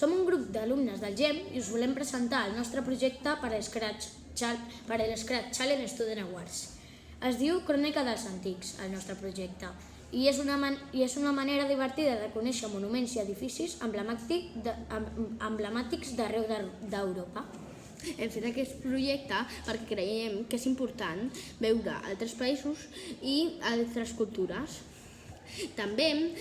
Som un grup d'alumnes del GEM i us volem presentar el nostre projecte per a l'Scratch Challenge Student Awards. Es diu Crònica dels Antics, el nostre projecte, i és una manera divertida de conèixer monuments i edificis emblemàtics d'arreu d'Europa. Hem fet aquest projecte perquè creiem que és important veure altres països i altres cultures. També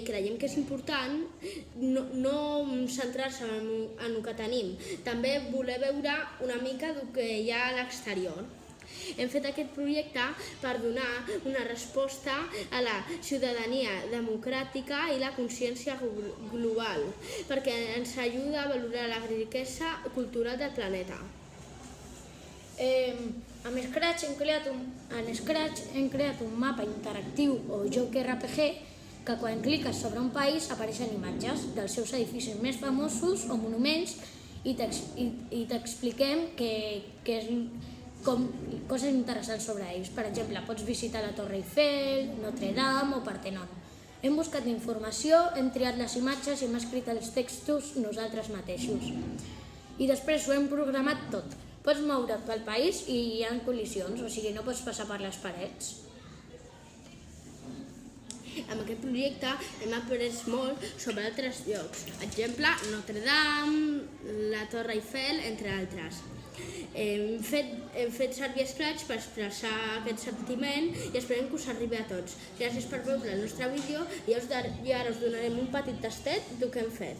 creiem que és important no centrar-se en el que tenim, també voler veure una mica del que hi ha a l'exterior. Hem fet aquest projecte per donar una resposta a la ciutadania democràtica i la consciència global, perquè ens ajuda a valorar la riquesa cultural del planeta. Amb Scratch hem creat un mapa interactiu o joc RPG que quan cliques sobre un país apareixen imatges dels seus edificis més famosos o monuments i t'expliquem coses interessants sobre ells. Per exemple, pots visitar la Torre Eiffel, Notre Dame o Partenon. Hem buscat informació, hem triat les imatges i hem escrit els textos nosaltres mateixos. I després ho hem programat tot. Pots moure't pel país i hi ha col·lisions, o sigui, no pots passar per les parets. Amb aquest projecte hem après molt sobre altres llocs, exemple, Notre Dame, la Torre Eiffel, entre altres. Hem fet servir Scratch per expressar aquest sentiment i esperem que us arribi a tots. Gràcies per veure el nostre vídeo i ara us donarem un petit tastet del que hem fet.